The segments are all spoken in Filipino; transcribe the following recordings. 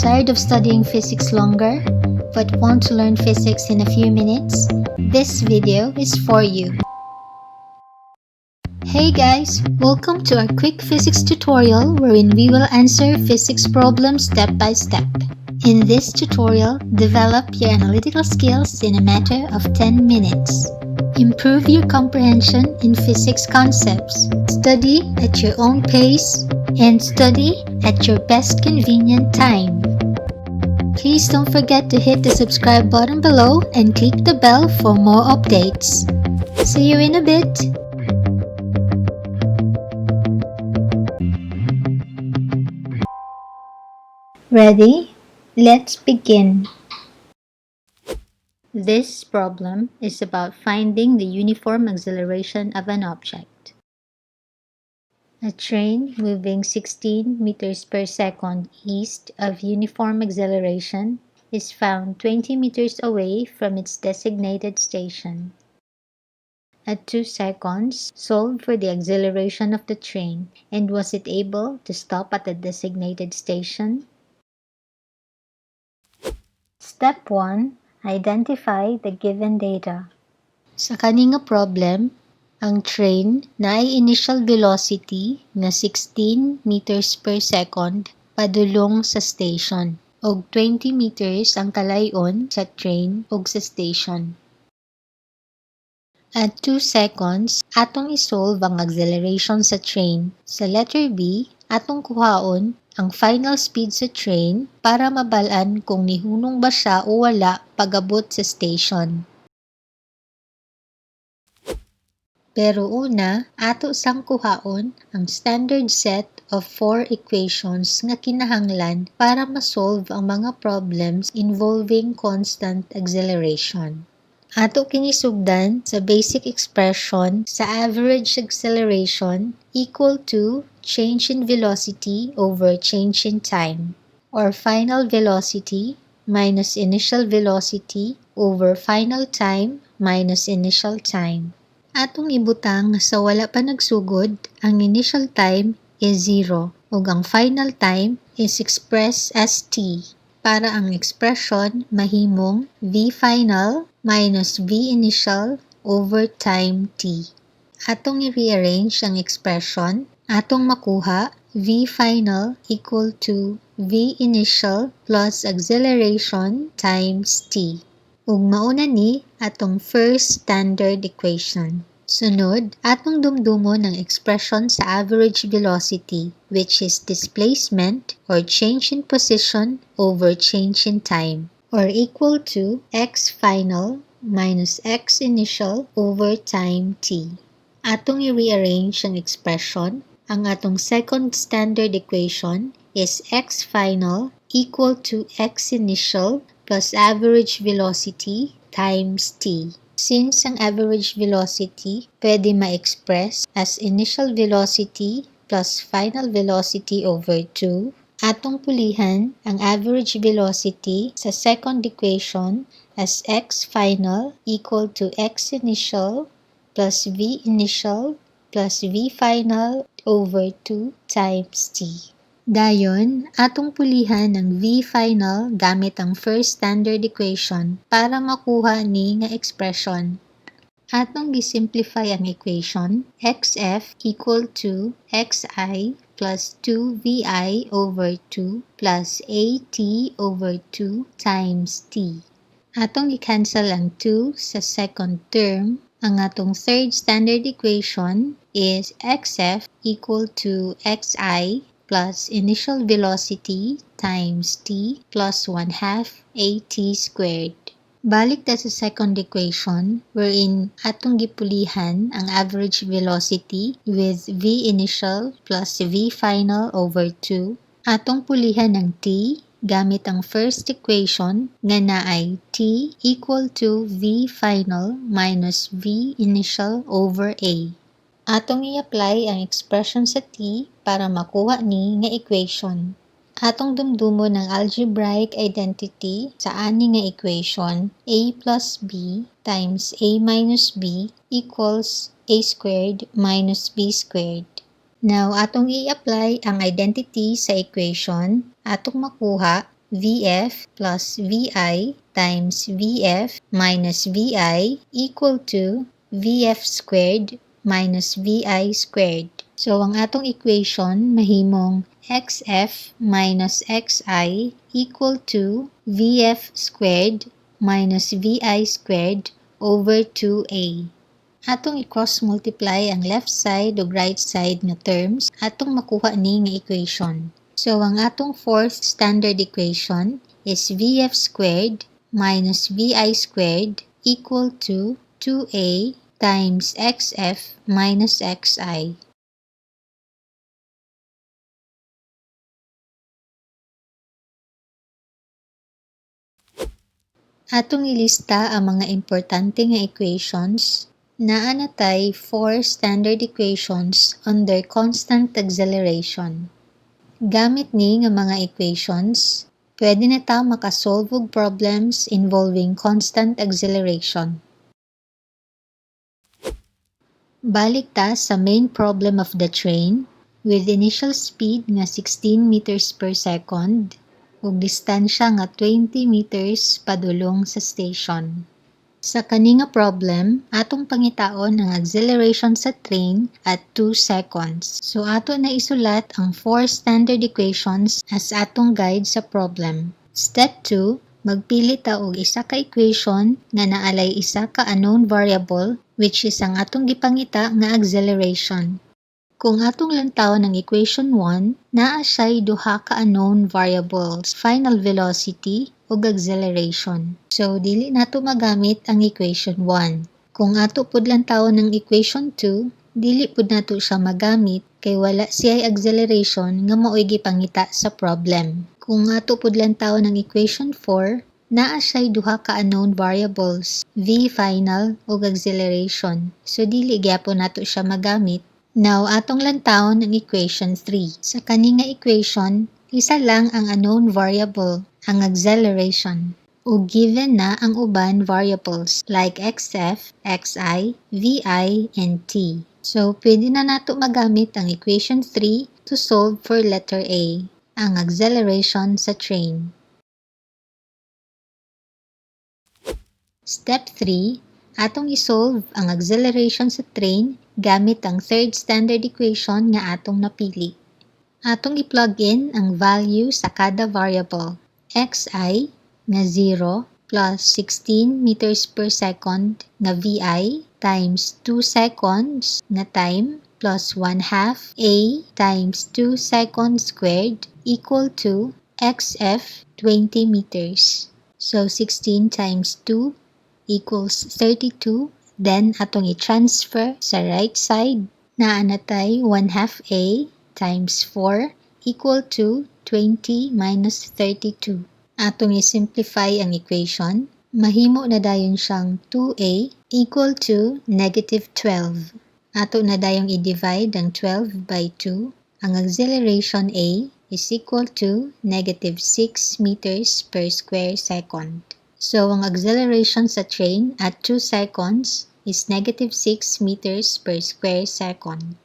Tired of studying physics longer, but want to learn physics in a few minutes? This video is for you. Hey guys, welcome to our quick physics tutorial wherein we will answer physics problems step by step. In this tutorial, develop your analytical skills in a matter of 10 minutes. Improve your comprehension in physics concepts. Study at your own pace and study at your best convenient time. Please don't forget to hit the subscribe button below and click the bell for more updates. See you in a bit. Ready? Let's begin. This problem is about finding the uniform acceleration of an object. A train moving 16 meters per second east of uniform acceleration is found 20 meters away from its designated station. At 2 seconds, solve for the acceleration of the train, and was it able to stop at the designated station? Step 1. Identify the given data. Sa kaning problem, ang train na ay initial velocity na 16 meters per second padulong sa station og 20 meters ang kalayon sa train ug sa station. At 2 seconds, atong isolve ang acceleration sa train. Sa letter B, atong kuhaon ang final speed sa train para mabalaan kung nihunong ba siya o wala pagabot sa station. Pero una, ato sang kuhaon ang standard set of 4 equations nga kinahanglan para ma-solve ang mga problems involving constant acceleration. Ato kinisugdan sa basic expression sa average acceleration equal to change in velocity over change in time, or final velocity minus initial velocity over final time minus initial time. Atong ibutang sa wala pa nagsugod, ang initial time is 0 ug ang final time is expressed as t, para ang expression mahimong v final minus v initial over time t. Atong i-rearrange ang expression, atong makuha v final equal to v initial plus acceleration times t. Ug mauna ni atong first standard equation. Sunod, atong dumdumon ang expression sa average velocity, which is displacement or change in position over change in time, or equal to x final minus x initial over time t. Atong i-rearrange ang expression, ang atong second standard equation is x final equal to x initial plus average velocity times t. Since ang average velocity pwede ma-express as initial velocity plus final velocity over 2, atong pulihan ang average velocity sa second equation as x final equal to x initial plus v initial plus v final over 2 times t. Dayon, atong pulihan ang v final gamit ang first standard equation para makuha ni nga expression. Atong gisimplify ang equation, xf equal to xi plus 2vi over 2 plus at over 2 times t. Atong i-cancel ang 2 sa second term. Ang atong third standard equation is xf equal to xi plus initial velocity times t plus 1/2 at squared. Balik ta sa second equation wherein atong gipulihan ang average velocity with v initial plus v final over 2. Atong pulihan ang t gamit ang first equation nga naay t equal to v final minus v initial over a. Atong i-apply ang expression sa t para makuha ni nga equation. Atong dumdumon ng algebraic identity sa ani nga equation, a plus b times a minus b equals a squared minus b squared. Now, atong i-apply ang identity sa equation, atong makuha VF plus VI times VF minus VI equal to VF squared minus VI squared. So, ang atong equation mahimong XF minus XI equal to VF squared minus VI squared over 2A. Atong i-cross-multiply ang left side ug right side nga terms atong makuha ni nga equation. So, ang atong fourth standard equation is VF squared minus VI squared equal to 2A times XF minus XI. Atong ilista ang mga importante nga equations. Naa natay 4 standard equations under constant acceleration. Gamit ni nga mga equations, pwede na ta makasolve og problems involving constant acceleration. Balik ta sa main problem of the train with initial speed nga 16 meters per second ug distansya nga 20 meters padulong sa station. Sa kani nga problem, atong pangitaon ang acceleration sa train at 2 seconds. So ato na isulat ang 4 standard equations as atong guide sa problem. Step 2, magpili ta og isa ka equation nga naalay isa ka unknown variable which is ang atong gipangita nga acceleration. Kung atong lantawon ang equation 1, naa siya'y duha ka unknown variables, final velocity ug acceleration. So, dili nato magamit ang equation 1. Kung ato pud lantawon ang equation 2, dili pud nato siya magamit kay wala siya'y acceleration nga mao'y gipangita sa problem. Kung ato pud lantawon ang equation 4, naa siya'y duha ka unknown variables, v final ug acceleration. So, dili gyapon nato siya magamit. Now, atong lantawon ang equation 3. Sa kani nga equation, isa lang ang unknown variable, ang acceleration. O given na ang uban variables like XF, XI, VI, and T. So, pwede na nato magamit ang equation 3 to solve for letter A, ang acceleration sa train. Step 3, atong isolve ang acceleration sa train gamit ang third standard equation nga atong napili. Atong i-plug in ang value sa kada variable. Xi nga 0 plus 16 meters per second nga Vi times 2 seconds nga time plus 1/2 A times 2 seconds squared equal to Xf 20 meters. So 16 times 2 equals 32. Then, atong i-transfer sa right side na anatay 1/2 A times 4 equal to 20 minus 32. Atong i-simplify ang equation. Mahimo na dayon siyang 2A equal to negative 12. Ato na dayong i-divide ang 12 by 2. Ang acceleration A is equal to negative 6 meters per square second. So, ang acceleration sa train at 2 seconds is negative 6 meters per square second.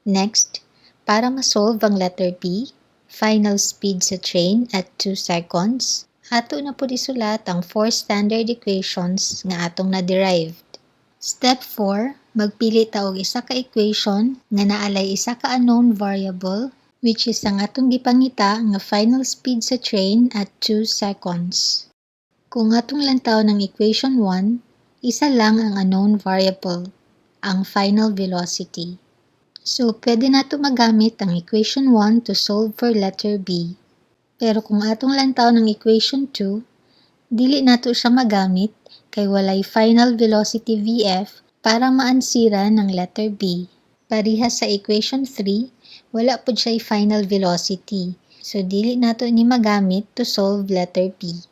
Next, para ma-solve ang letter B, final speed sa train at 2 seconds, ato na po isulat ang 4 standard equations nga atong na-derived. Step 4, magpili ta og isa ka equation nga naalay isa ka unknown variable which is ang atong gipangita nga final speed sa train at 2 seconds. Kung atong lantawon ng equation 1, isa lang ang unknown variable, ang final velocity. So, pwede nato magamit ang equation 1 to solve for letter B. Pero kung atong lantawon ng equation 2, dili nato siya magamit kay walay final velocity VF para maansiran ng letter B. Parihas sa equation 3, wala pud siya'y final velocity. So, dili nato ni magamit to solve letter B.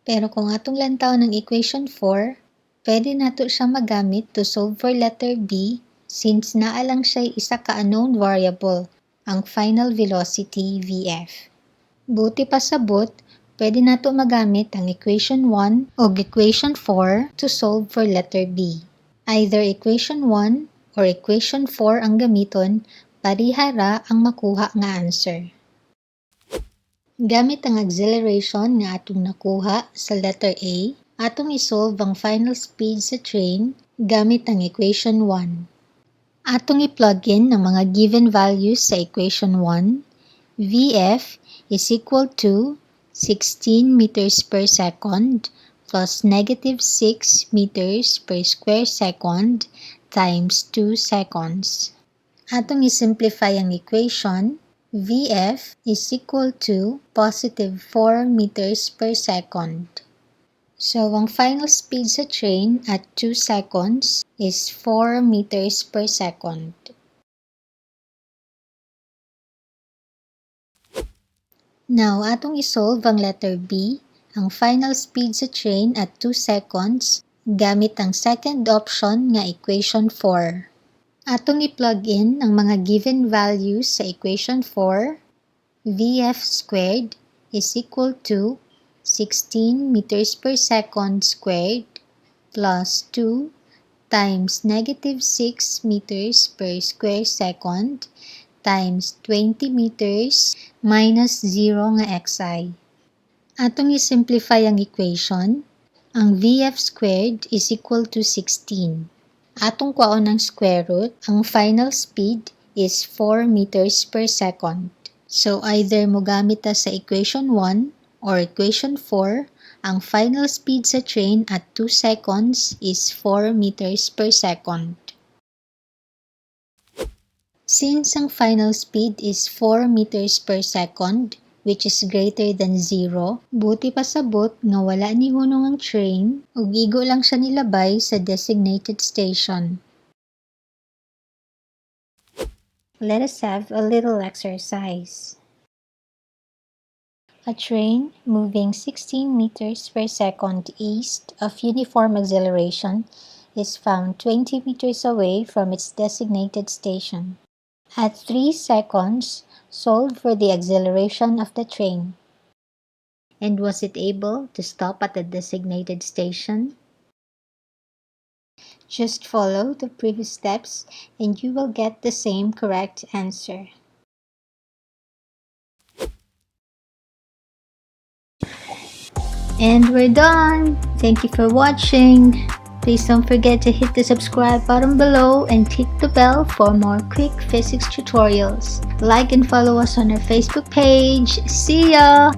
Pero kung atong lantawon ng equation 4, pwede nato siya magamit to solve for letter B since naa lang siya isa ka unknown variable, ang final velocity VF. Buti pa sabot, pwede nato magamit ang equation 1 o equation 4 to solve for letter B. Either equation 1 or equation 4 ang gamiton Parihara ang makuha nga answer. Gamit ang acceleration nga atong nakuha sa letter A, atong isolve ang final speed sa train gamit ang equation 1. Atong i-plug in ang mga given values sa equation 1. Vf is equal to 16 meters per second plus negative 6 meters per square second times 2 seconds. Atong i-simplify ang equation, Vf is equal to positive 4 meters per second. So, ang final speed sa train at 2 seconds is 4 meters per second. Now, atong isolve ang letter B, ang final speed sa train at 2 seconds, gamit ang second option nga equation 4. Atong i-plug in ang mga given values sa equation 4. Vf squared is equal to 16 meters per second squared plus 2 times negative 6 meters per square second times 20 meters minus 0 nga xi. Atong i-simplify ang equation, ang Vf squared is equal to 16. Atong kwaon ang square root, ang final speed is 4 meters per second. So either mo gamit ta sa equation 1 or equation 4, ang final speed sa train at 2 seconds is 4 meters per second. Since ang final speed is 4 meters per second, which is greater than 0, buti pa sabot nga wala ni hunong ang train ug igo lang siya nilabay sa designated station. Let us have a little exercise. A train moving 16 meters per second east of uniform acceleration is found 20 meters away from its designated station. At 3 seconds, solve for the acceleration of the train. And was it able to stop at the designated station? Just follow the previous steps and you will get the same correct answer. And we're done! Thank you for watching! Please don't forget to hit the subscribe button below and hit the bell for more quick physics tutorials. Like and follow us on our Facebook page. See ya!